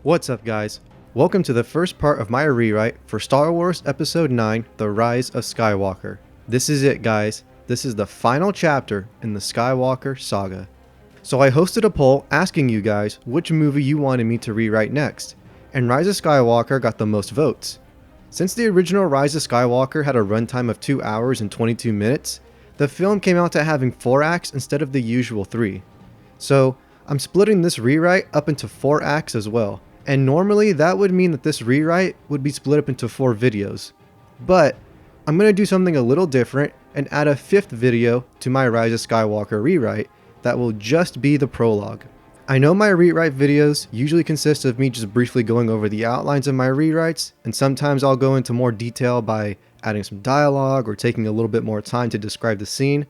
What's up, guys? Welcome to the first part of my rewrite for Star Wars Episode 9, The Rise of Skywalker. This is it, guys. This is the final chapter in the Skywalker saga. So I hosted a poll asking you guys which movie you wanted me to rewrite next, and Rise of Skywalker got the most votes. Since the original Rise of Skywalker had a runtime of 2 hours and 22 minutes, the film came out to having 4 acts instead of the usual 3. So I'm splitting this rewrite up into 4 acts as well. And normally that would mean that this rewrite would be split up into 4 videos. But I'm going to do something a little different and add a 5th video to my Rise of Skywalker rewrite that will just be the prologue. I know my rewrite videos usually consist of me just briefly going over the outlines of my rewrites, and sometimes I'll go into more detail by adding some dialogue or taking a little bit more time to describe the scene.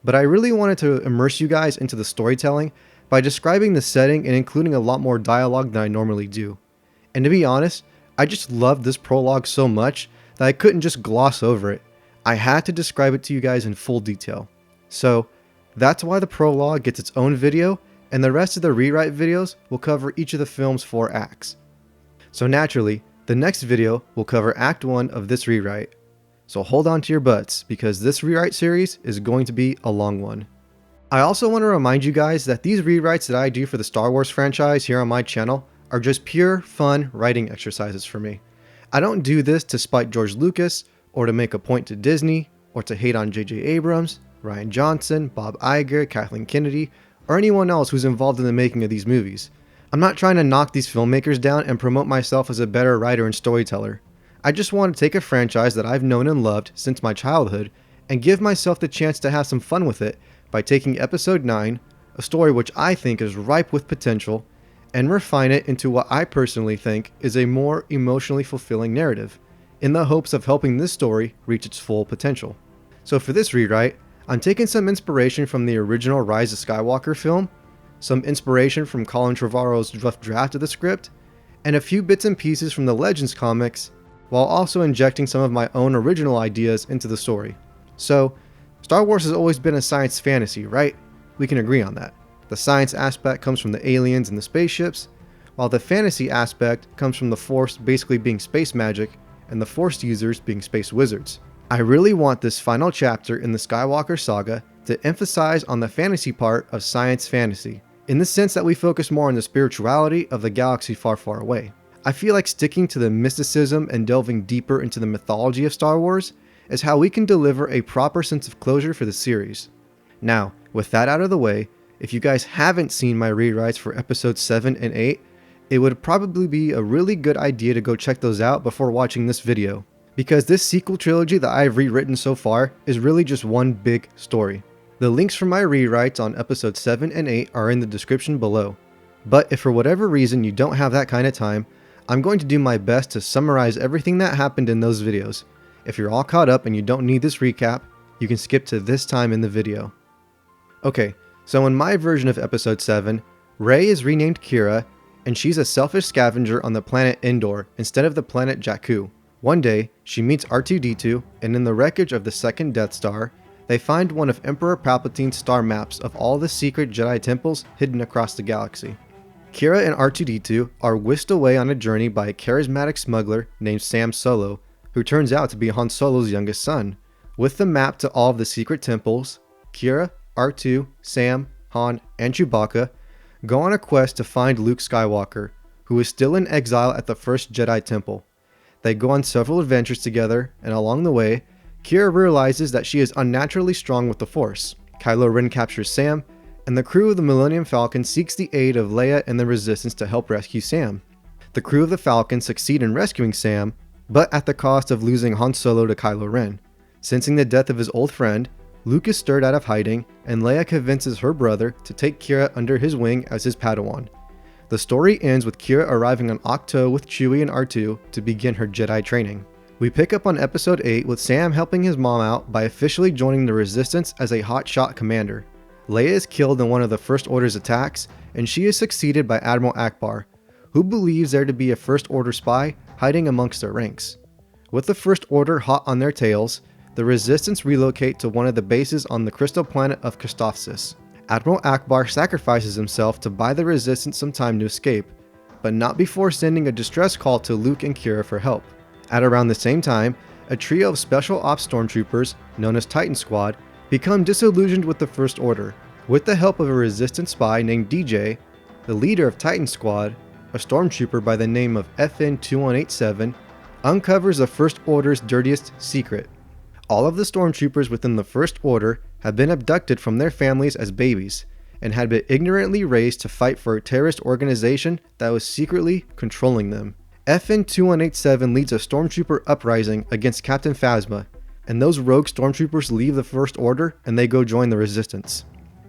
But I really wanted to immerse you guys into the storytelling by describing the setting and including a lot more dialogue than I normally do. And to be honest, I just loved this prologue so much that I couldn't just gloss over it. I had to describe it to you guys in full detail. So that's why the prologue gets its own video, and the rest of the rewrite videos will cover each of the film's 4 acts. So naturally, the next video will cover Act 1 of this rewrite. So hold on to your butts, because this rewrite series is going to be a long one. I also want to remind you guys that these rewrites that I do for the Star Wars franchise here on my channel are just pure fun writing exercises for me. I don't do this to spite George Lucas, or to make a point to Disney, or to hate on J.J. Abrams, Rian Johnson, Bob Iger, Kathleen Kennedy, or anyone else who's involved in the making of these movies. I'm not trying to knock these filmmakers down and promote myself as a better writer and storyteller. I just want to take a franchise that I've known and loved since my childhood and give myself the chance to have some fun with it by taking Episode 9, a story which I think is ripe with potential, and refine it into what I personally think is a more emotionally fulfilling narrative, in the hopes of helping this story reach its full potential. So for this rewrite, I'm taking some inspiration from the original Rise of Skywalker film, some inspiration from Colin Trevorrow's rough draft of the script, and a few bits and pieces from the Legends comics, while also injecting some of my own original ideas into the story. So, Star Wars has always been a science fantasy, right? We can agree on that. The science aspect comes from the aliens and the spaceships, while the fantasy aspect comes from the Force basically being space magic and the Force users being space wizards. I really want this final chapter in the Skywalker saga to emphasize on the fantasy part of science fantasy, in the sense that we focus more on the spirituality of the galaxy far, far away. I feel like sticking to the mysticism and delving deeper into the mythology of Star Wars is how we can deliver a proper sense of closure for the series. Now, with that out of the way, if you guys haven't seen my rewrites for episodes 7 and 8, it would probably be a really good idea to go check those out before watching this video, because this sequel trilogy that I've rewritten so far is really just one big story. The links for my rewrites on episodes 7 and 8 are in the description below. But if for whatever reason you don't have that kind of time, I'm going to do my best to summarize everything that happened in those videos. If you're all caught up and you don't need this recap, you can skip to this time in the video. Okay, so in my version of episode 7, Rey is renamed Kira, and she's a selfish scavenger on the planet Endor instead of the planet Jakku. One day, she meets R2-D2, and in the wreckage of the second Death Star, they find one of Emperor Palpatine's star maps of all the secret Jedi temples hidden across the galaxy. Kira and R2-D2 are whisked away on a journey by a charismatic smuggler named Sam Solo, who turns out to be Han Solo's youngest son. With the map to all of the secret temples, Kira, R2, Sam, Han, and Chewbacca go on a quest to find Luke Skywalker, who is still in exile at the first Jedi Temple. They go on several adventures together, and along the way, Kira realizes that she is unnaturally strong with the Force. Kylo Ren captures Sam, and the crew of the Millennium Falcon seeks the aid of Leia and the Resistance to help rescue Sam. The crew of the Falcon succeed in rescuing Sam, but at the cost of losing Han Solo to Kylo Ren. Sensing the death of his old friend, Luke is stirred out of hiding, and Leia convinces her brother to take Kira under his wing as his Padawan. The story ends with Kira arriving on Ahch-To with Chewie and R2 to begin her Jedi training. We pick up on episode 8 with Sam helping his mom out by officially joining the Resistance as a hotshot commander. Leia is killed in one of the First Order's attacks, and she is succeeded by Admiral Ackbar, who believes there to be a First Order spy hiding amongst their ranks. With the First Order hot on their tails, the Resistance relocate to one of the bases on the crystal planet of Kostofsis. Admiral Ackbar sacrifices himself to buy the Resistance some time to escape, but not before sending a distress call to Luke and Kira for help. At around the same time, a trio of Special Ops stormtroopers, known as Titan Squad, become disillusioned with the First Order. With the help of a resistance spy named DJ, the leader of Titan Squad, a stormtrooper by the name of FN-2187, uncovers the First Order's dirtiest secret. All of the stormtroopers within the First Order had been abducted from their families as babies, and had been ignorantly raised to fight for a terrorist organization that was secretly controlling them. FN-2187 leads a stormtrooper uprising against Captain Phasma, and those rogue stormtroopers leave the First Order and they go join the Resistance.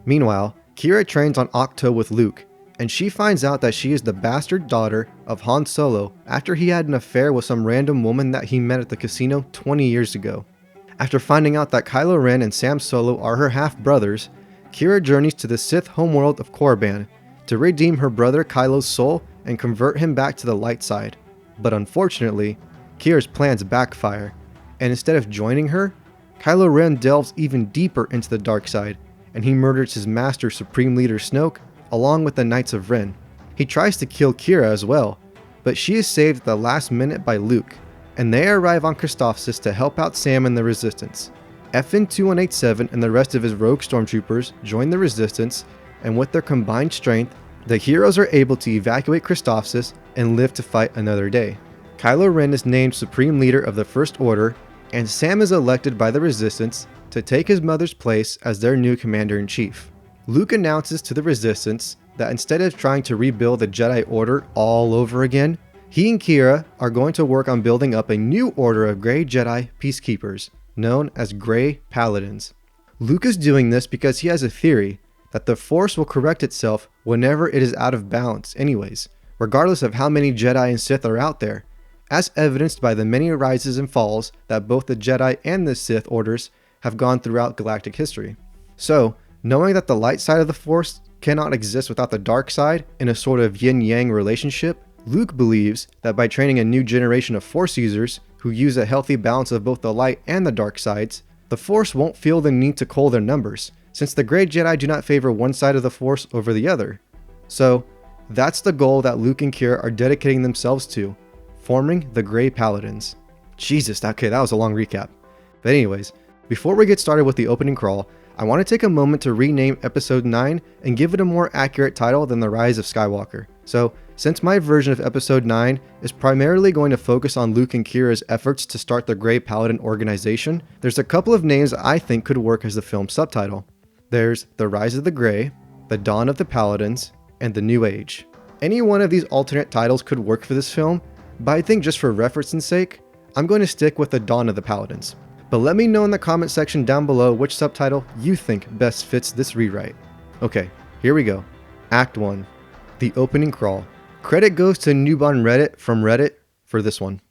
Meanwhile, Kira trains on Octo with Luke, and she finds out that she is the bastard daughter of Han Solo after he had an affair with some random woman that he met at the casino 20 years ago. After finding out that Kylo Ren and Sam Solo are her half-brothers, Kira journeys to the Sith homeworld of Korriban to redeem her brother Kylo's soul and convert him back to the light side. But unfortunately, Kira's plans backfire, and instead of joining her, Kylo Ren delves even deeper into the dark side, and he murders his master Supreme Leader Snoke along with the Knights of Ren. He tries to kill Kira as well, but she is saved at the last minute by Luke, and they arrive on Christophsis to help out Sam and the Resistance. FN-2187 and the rest of his rogue stormtroopers join the Resistance, and with their combined strength, the heroes are able to evacuate Christophsis and live to fight another day. Kylo Ren is named Supreme Leader of the First Order, and Sam is elected by the Resistance to take his mother's place as their new Commander-in-Chief. Luke announces to the Resistance that instead of trying to rebuild the Jedi Order all over again, he and Kira are going to work on building up a new order of Grey Jedi Peacekeepers, known as Grey Paladins. Luke is doing this because he has a theory that the Force will correct itself whenever it is out of balance anyways, regardless of how many Jedi and Sith are out there, as evidenced by the many rises and falls that both the Jedi and the Sith orders have gone throughout galactic history. So, knowing that the light side of the Force cannot exist without the dark side in a sort of yin-yang relationship, Luke believes that by training a new generation of Force users who use a healthy balance of both the light and the dark sides, the Force won't feel the need to cull their numbers, since the Grey Jedi do not favor one side of the Force over the other. So, that's the goal that Luke and Kira are dedicating themselves to, forming the Grey Paladins. Jesus, okay, that was a long recap. But anyways, before we get started with the opening crawl, I want to take a moment to rename Episode 9 and give it a more accurate title than The Rise of Skywalker. So, since my version of Episode 9 is primarily going to focus on Luke and Kira's efforts to start the Grey Paladin organization, there's a couple of names I think could work as the film's subtitle. There's The Rise of the Grey, The Dawn of the Paladins, and The New Age. Any one of these alternate titles could work for this film, but I think just for reference's sake, I'm going to stick with The Dawn of the Paladins. But let me know in the comment section down below which subtitle you think best fits this rewrite. Okay, here we go. Act 1. The opening crawl. Credit goes to Noob on Reddit from Reddit for this one.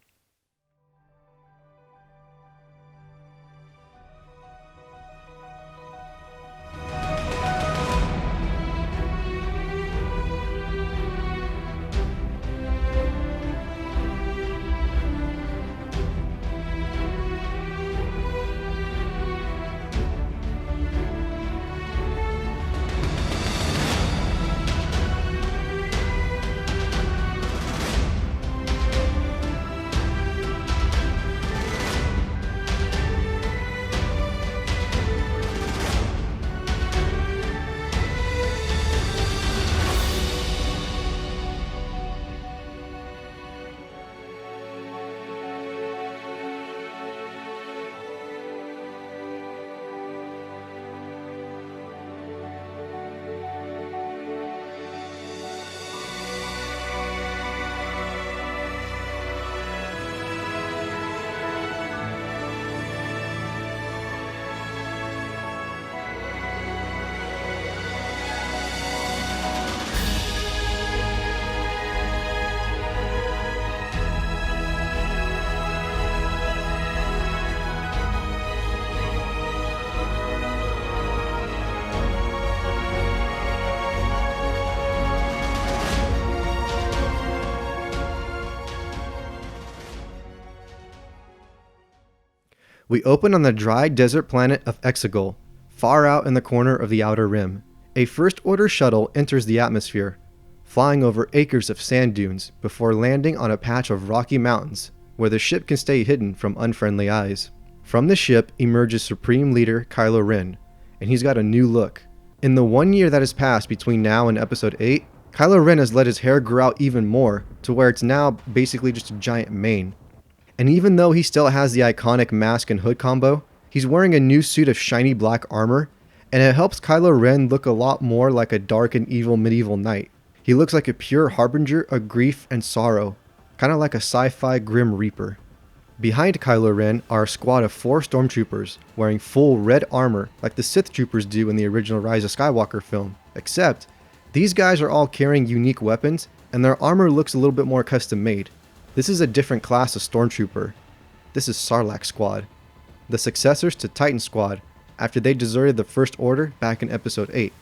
We open on the dry desert planet of Exegol, far out in the corner of the Outer Rim. A First Order shuttle enters the atmosphere. flying over acres of sand dunes before landing on a patch of rocky mountains where the ship can stay hidden from unfriendly eyes. From the ship emerges Supreme Leader Kylo Ren, and he's got a new look. In the 1 year that has passed between now and episode 8, Kylo Ren has let his hair grow out even more to where it's now basically just a giant mane. And even though he still has the iconic mask and hood combo, he's wearing a new suit of shiny black armor, and it helps Kylo Ren look a lot more like a dark and evil medieval knight. He looks like a pure harbinger of grief and sorrow, kind of like a sci-fi Grim Reaper. Behind Kylo Ren are a squad of 4 stormtroopers wearing full red armor like the Sith troopers do in the original Rise of Skywalker film, except these guys are all carrying unique weapons and their armor looks a little bit more custom made. This is a different class of stormtrooper. This is Sarlacc Squad, the successors to Titan Squad after they deserted the First Order back in episode 8.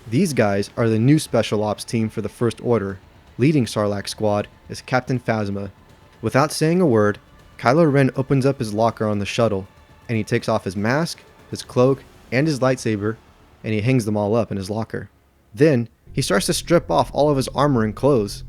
These guys are the new special ops team for the First Order. Leading Sarlacc Squad is Captain Phasma. Without saying a word, Kylo Ren opens up his locker on the shuttle, and he takes off his mask, his cloak, and his lightsaber, and he hangs them all up in his locker. Then, he starts to strip off all of his armor and clothes.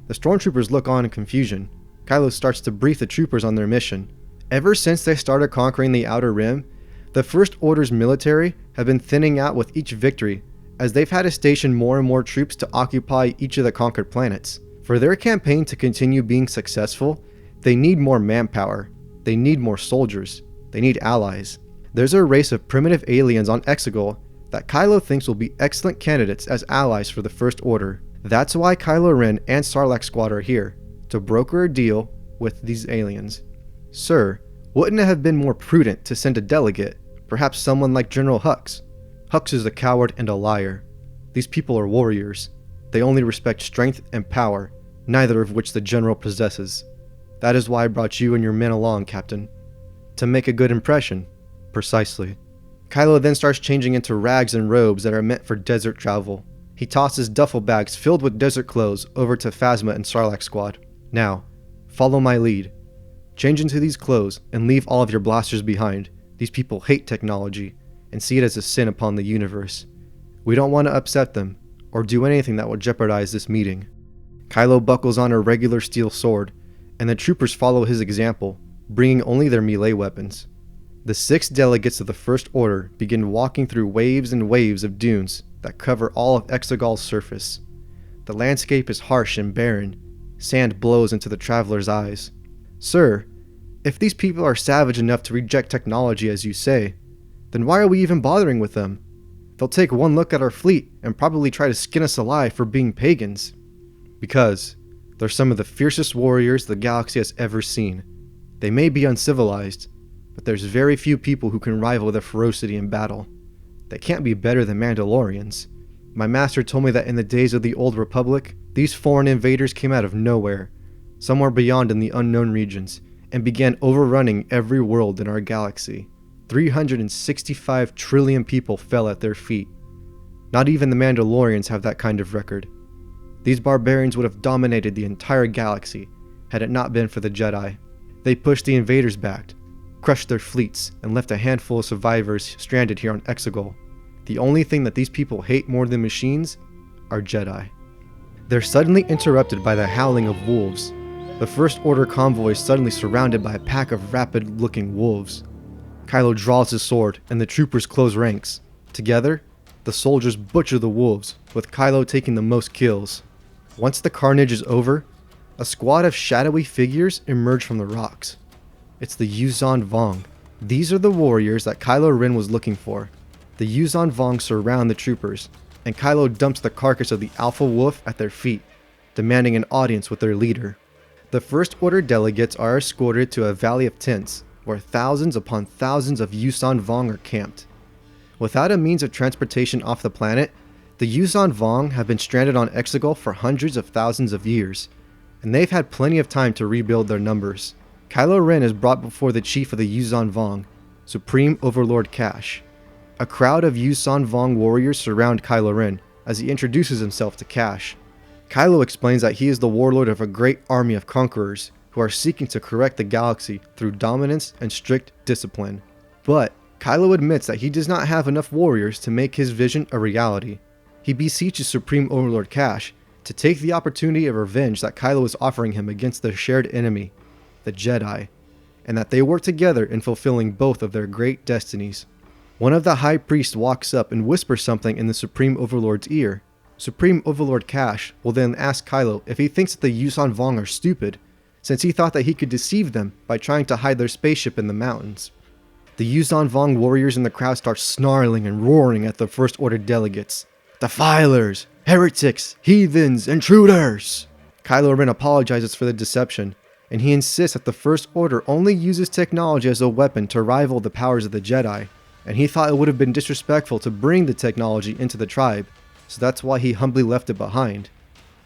The stormtroopers look on in confusion. Kylo starts to brief the troopers on their mission. Ever since they started conquering the Outer Rim, the First Order's military have been thinning out with each victory, as they've had to station more and more troops to occupy each of the conquered planets. For their campaign to continue being successful, they need more manpower, they need more soldiers, they need allies. There's a race of primitive aliens on Exegol that Kylo thinks will be excellent candidates as allies for the First Order. That's why Kylo Ren and Sarlacc Squad are here, to broker a deal with these aliens. Sir, wouldn't it have been more prudent to send a delegate, perhaps someone like General Hux? Hux is a coward and a liar. These people are warriors. They only respect strength and power, neither of which the General possesses. That is why I brought you and your men along, Captain. To make a good impression. Precisely. Kylo then starts changing into rags and robes that are meant for desert travel. He tosses duffel bags filled with desert clothes over to Phasma and Sarlacc Squad. Now, follow my lead. Change into these clothes and leave all of your blasters behind. These people hate technology and see it as a sin upon the universe. We don't want to upset them or do anything that will jeopardize this meeting. Kylo buckles on a regular steel sword, and the troopers follow his example, bringing only their melee weapons. The 6 delegates of the First Order begin walking through waves and waves of dunes that cover all of Exegol's surface. The landscape is harsh and barren. Sand blows into the traveler's eyes. Sir, if these people are savage enough to reject technology as you say, then why are we even bothering with them? They'll take one look at our fleet and probably try to skin us alive for being pagans. Because they're some of the fiercest warriors the galaxy has ever seen. They may be uncivilized, but there's very few people who can rival their ferocity in battle. They can't be better than Mandalorians. My master told me that in the days of the Old Republic, these foreign invaders came out of nowhere, somewhere beyond in the unknown regions, and began overrunning every world in our galaxy. 365 trillion people fell at their feet. Not even the Mandalorians have that kind of record. These barbarians would have dominated the entire galaxy had it not been for the Jedi. They pushed the invaders back, crushed their fleets, and left a handful of survivors stranded here on Exegol. The only thing that these people hate more than machines are Jedi. They're suddenly interrupted by the howling of wolves. The First Order convoy is suddenly surrounded by a pack of rapid-looking wolves. Kylo draws his sword, and the troopers close ranks. Together, the soldiers butcher the wolves, with Kylo taking the most kills. Once the carnage is over, a squad of shadowy figures emerge from the rocks. It's the Yuuzhan Vong. These are the warriors that Kylo Ren was looking for. The Yuuzhan Vong surround the troopers, and Kylo dumps the carcass of the Alpha Wolf at their feet, demanding an audience with their leader. The First Order delegates are escorted to a valley of tents, where thousands upon thousands of Yuuzhan Vong are camped. Without a means of transportation off the planet, the Yuuzhan Vong have been stranded on Exegol for hundreds of thousands of years, and they've had plenty of time to rebuild their numbers. Kylo Ren is brought before the chief of the Yuuzhan Vong, Supreme Overlord Cash. A crowd of Yuuzhan Vong warriors surround Kylo Ren as he introduces himself to Cash. Kylo explains that he is the warlord of a great army of conquerors who are seeking to correct the galaxy through dominance and strict discipline. But Kylo admits that he does not have enough warriors to make his vision a reality. He beseeches Supreme Overlord Cash to take the opportunity of revenge that Kylo is offering him against their shared enemy, the Jedi, and that they work together in fulfilling both of their great destinies. One of the High Priests walks up and whispers something in the Supreme Overlord's ear. Supreme Overlord Cash will then ask Kylo if he thinks that the Yuuzhan Vong are stupid, since he thought that he could deceive them by trying to hide their spaceship in the mountains. The Yuuzhan Vong warriors in the crowd start snarling and roaring at the First Order delegates. Defilers! Heretics! Heathens! Intruders! Kylo Ren apologizes for the deception, and he insists that the First Order only uses technology as a weapon to rival the powers of the Jedi, and he thought it would have been disrespectful to bring the technology into the tribe, so that's why he humbly left it behind.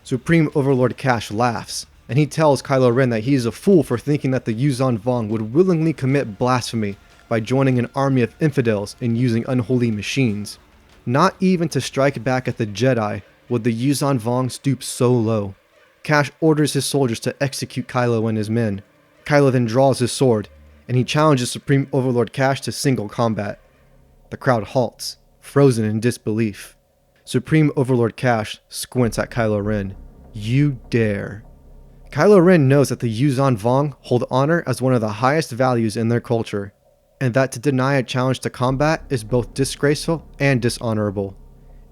Supreme Overlord Cash laughs, and he tells Kylo Ren that he is a fool for thinking that the Yuuzhan Vong would willingly commit blasphemy by joining an army of infidels and using unholy machines. Not even to strike back at the Jedi would the Yuuzhan Vong stoop so low. Cash orders his soldiers to execute Kylo and his men. Kylo then draws his sword, and he challenges Supreme Overlord Cash to single combat. The crowd halts, frozen in disbelief. Supreme Overlord Cash squints at Kylo Ren. You dare. Kylo Ren knows that the Yuuzhan Vong hold honor as one of the highest values in their culture, and that to deny a challenge to combat is both disgraceful and dishonorable.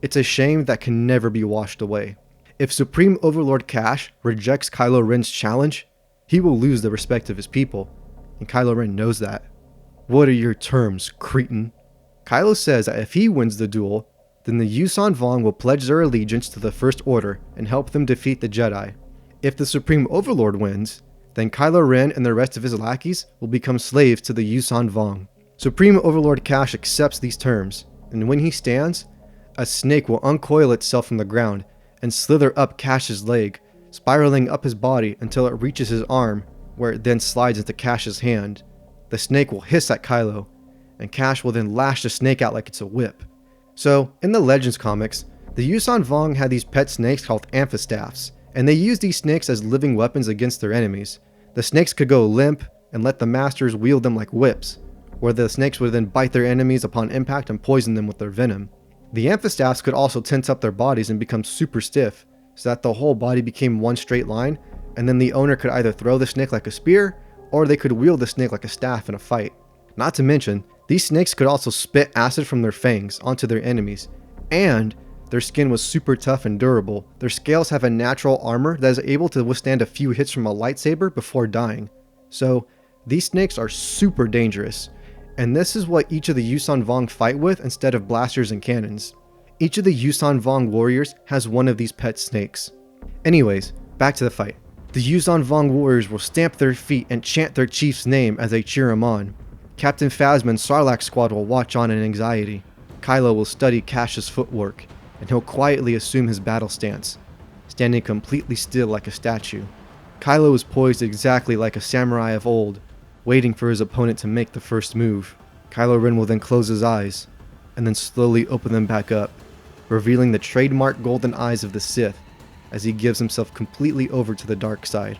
It's a shame that can never be washed away. If Supreme Overlord Cash rejects Kylo Ren's challenge, he will lose the respect of his people, and Kylo Ren knows that. What are your terms, cretin? Kylo says that if he wins the duel, then the Yuuzhan Vong will pledge their allegiance to the First Order and help them defeat the Jedi. If the Supreme Overlord wins, then Kylo Ren and the rest of his lackeys will become slaves to the Yuuzhan Vong. Supreme Overlord Cash accepts these terms, and when he stands, a snake will uncoil itself from the ground and slither up Cash's leg, spiraling up his body until it reaches his arm, where it then slides into Cash's hand. The snake will hiss at Kylo, and Cash will then lash the snake out like it's a whip. So, in the Legends comics, the Yuuzhan Vong had these pet snakes called amphistaphs, and they used these snakes as living weapons against their enemies. The snakes could go limp and let the masters wield them like whips, where the snakes would then bite their enemies upon impact and poison them with their venom. The amphistaphs could also tense up their bodies and become super stiff, so that the whole body became one straight line, and then the owner could either throw the snake like a spear, or they could wield the snake like a staff in a fight. Not to mention, these snakes could also spit acid from their fangs onto their enemies, and their skin was super tough and durable. Their scales have a natural armor that is able to withstand a few hits from a lightsaber before dying. So, these snakes are super dangerous, and this is what each of the Yuuzhan Vong fight with instead of blasters and cannons. Each of the Yuuzhan Vong warriors has one of these pet snakes. Anyways, back to the fight. The Yuuzhan Vong warriors will stamp their feet and chant their chief's name as they cheer him on. Captain Phasma and Sarlacc's squad will watch on in anxiety. Kylo will study Cash's footwork, and he'll quietly assume his battle stance, standing completely still like a statue. Kylo is poised exactly like a samurai of old, waiting for his opponent to make the first move. Kylo Ren will then close his eyes, and then slowly open them back up, revealing the trademark golden eyes of the Sith as he gives himself completely over to the dark side.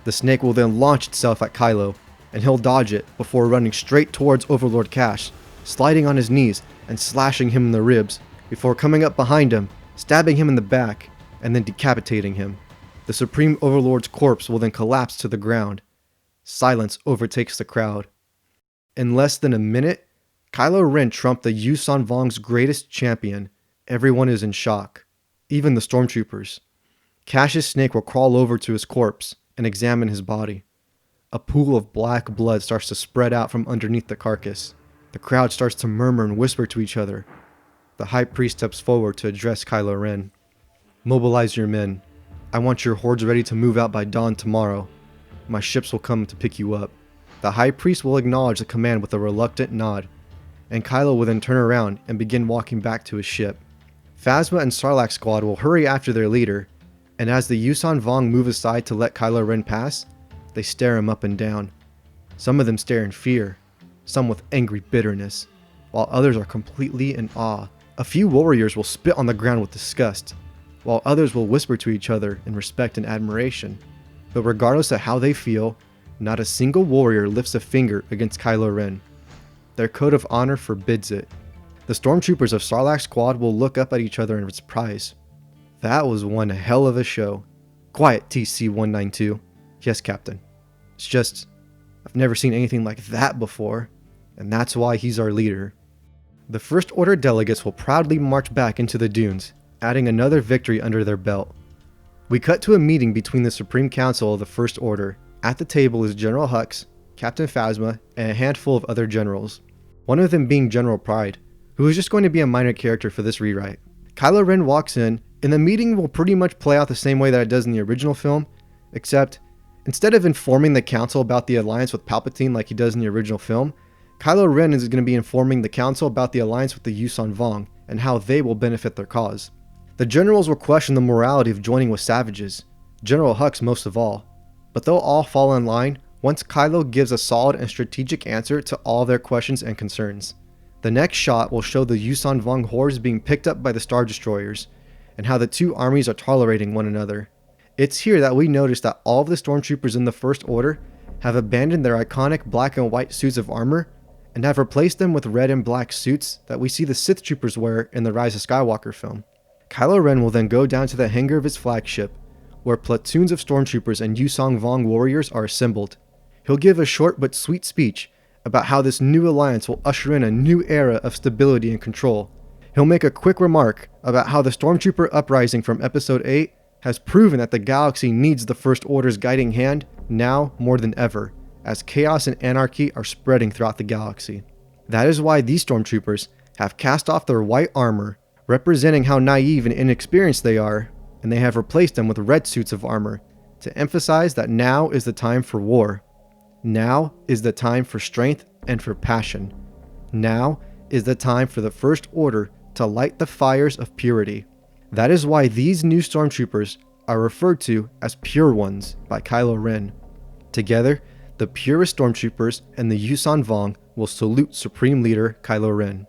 The snake will then launch itself at Kylo, and he'll dodge it before running straight towards Overlord Cash, sliding on his knees and slashing him in the ribs, before coming up behind him, stabbing him in the back, and then decapitating him. The Supreme Overlord's corpse will then collapse to the ground. Silence overtakes the crowd. In less than a minute, Kylo Ren trumped the Yuuzhan Vong's greatest champion. Everyone is in shock, even the stormtroopers. Cash's snake will crawl over to his corpse and examine his body. A pool of black blood starts to spread out from underneath the carcass. The crowd starts to murmur and whisper to each other. The High Priest steps forward to address Kylo Ren. Mobilize your men. I want your hordes ready to move out by dawn tomorrow. My ships will come to pick you up. The High Priest will acknowledge the command with a reluctant nod, and Kylo will then turn around and begin walking back to his ship. Phasma and Sarlacc's squad will hurry after their leader, and as the Yuuzhan Vong move aside to let Kylo Ren pass, they stare him up and down. Some of them stare in fear, some with angry bitterness, while others are completely in awe. A few warriors will spit on the ground with disgust, while others will whisper to each other in respect and admiration. But regardless of how they feel, not a single warrior lifts a finger against Kylo Ren. Their code of honor forbids it. The stormtroopers of Sarlacc's squad will look up at each other in surprise. That was one hell of a show. Quiet, TC-192. Yes, Captain. It's just, I've never seen anything like that before, and that's why he's our leader. The First Order delegates will proudly march back into the dunes, adding another victory under their belt. We cut to a meeting between the Supreme Council of the First Order. At the table is General Hux, Captain Phasma, and a handful of other generals. One of them being General Pride, who is just going to be a minor character for this rewrite. Kylo Ren walks in, and the meeting will pretty much play out the same way that it does in the original film, except instead of informing the council about the alliance with Palpatine like he does in the original film, Kylo Ren is going to be informing the council about the alliance with the Yuuzhan Vong and how they will benefit their cause. The generals will question the morality of joining with savages, General Hux most of all, but they'll all fall in line once Kylo gives a solid and strategic answer to all their questions and concerns. The next shot will show the Yuuzhan Vong hordes being picked up by the Star Destroyers, and how the two armies are tolerating one another. It's here that we notice that all of the stormtroopers in the First Order have abandoned their iconic black and white suits of armor and have replaced them with red and black suits that we see the Sith troopers wear in the Rise of Skywalker film. Kylo Ren will then go down to the hangar of his flagship, where platoons of stormtroopers and Yuuzhan Vong warriors are assembled. He'll give a short but sweet speech about how this new alliance will usher in a new era of stability and control. He'll make a quick remark about how the Stormtrooper uprising from Episode 8 has proven that the galaxy needs the First Order's guiding hand now more than ever, as chaos and anarchy are spreading throughout the galaxy. That is why these Stormtroopers have cast off their white armor, representing how naive and inexperienced they are, and they have replaced them with red suits of armor, to emphasize that now is the time for war. Now is the time for strength and for passion. Now is the time for the First Order to light the fires of purity. That is why these new stormtroopers are referred to as Pure Ones by Kylo Ren. Together, the purest stormtroopers and the Yuuzhan Vong will salute Supreme Leader Kylo Ren.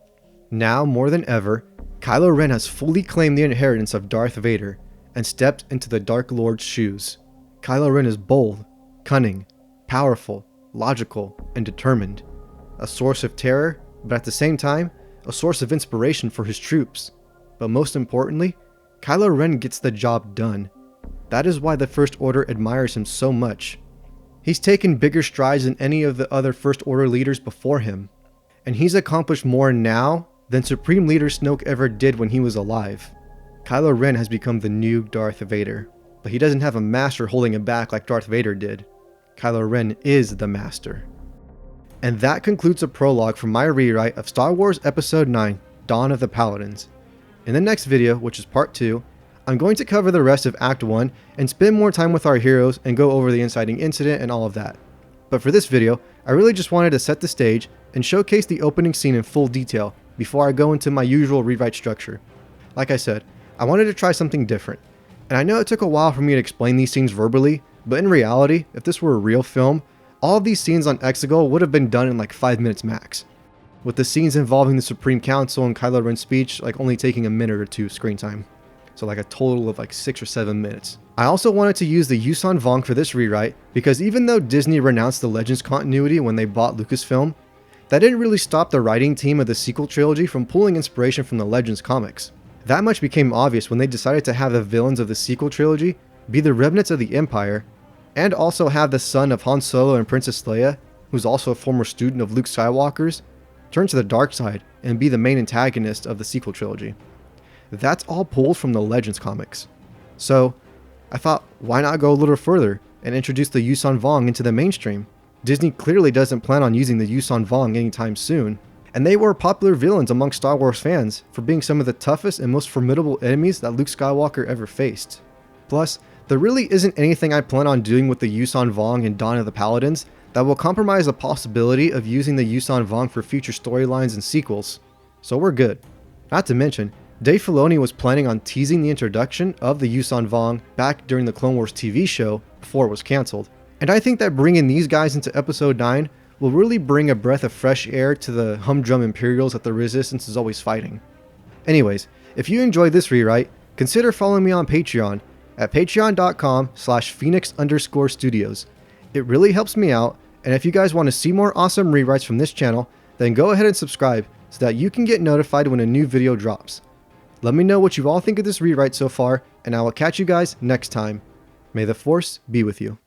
Now more than ever, Kylo Ren has fully claimed the inheritance of Darth Vader and stepped into the Dark Lord's shoes. Kylo Ren is bold, cunning, powerful, logical, and determined. A source of terror, but at the same time, a source of inspiration for his troops. But most importantly, Kylo Ren gets the job done. That is why the First Order admires him so much. He's taken bigger strides than any of the other First Order leaders before him, and he's accomplished more now than Supreme Leader Snoke ever did when he was alive. Kylo Ren has become the new Darth Vader, but he doesn't have a master holding him back like Darth Vader did. Kylo Ren is the master. And that concludes the prologue for my rewrite of Star Wars Episode 9, Dawn of the Paladins. In the next video, which is part 2, I'm going to cover the rest of Act 1 and spend more time with our heroes and go over the inciting incident and all of that. But for this video, I really just wanted to set the stage and showcase the opening scene in full detail before I go into my usual rewrite structure. Like I said, I wanted to try something different. And I know it took a while for me to explain these scenes verbally, but in reality, if this were a real film, all of these scenes on Exegol would have been done in like 5 minutes max, with the scenes involving the Supreme Council and Kylo Ren's speech like only taking a minute or 2 screen time. So like a total of like 6 or 7 minutes. I also wanted to use the Yuuzhan Vong for this rewrite because even though Disney renounced the Legends continuity when they bought Lucasfilm, that didn't really stop the writing team of the sequel trilogy from pulling inspiration from the Legends comics. That much became obvious when they decided to have the villains of the sequel trilogy be the remnants of the Empire, and also have the son of Han Solo and Princess Leia, who's also a former student of Luke Skywalker's, turn to the dark side and be the main antagonist of the sequel trilogy. That's all pulled from the Legends comics. So I thought, why not go a little further and introduce the Yuuzhan Vong into the mainstream? Disney clearly doesn't plan on using the Yuuzhan Vong anytime soon, and they were popular villains among Star Wars fans for being some of the toughest and most formidable enemies that Luke Skywalker ever faced. Plus, there really isn't anything I plan on doing with the Yuuzhan Vong in Dawn of the Paladins that will compromise the possibility of using the Yuuzhan Vong for future storylines and sequels, so we're good. Not to mention, Dave Filoni was planning on teasing the introduction of the Yuuzhan Vong back during the Clone Wars TV show before it was cancelled, and I think that bringing these guys into Episode 9 will really bring a breath of fresh air to the humdrum Imperials that the Resistance is always fighting. Anyways, if you enjoyed this rewrite, consider following me on Patreon at patreon.com/phoenix_studios. It really helps me out, and if you guys want to see more awesome rewrites from this channel, then go ahead and subscribe so that you can get notified when a new video drops. Let me know what you all think of this rewrite so far, and I will catch you guys next time. May the Force be with you.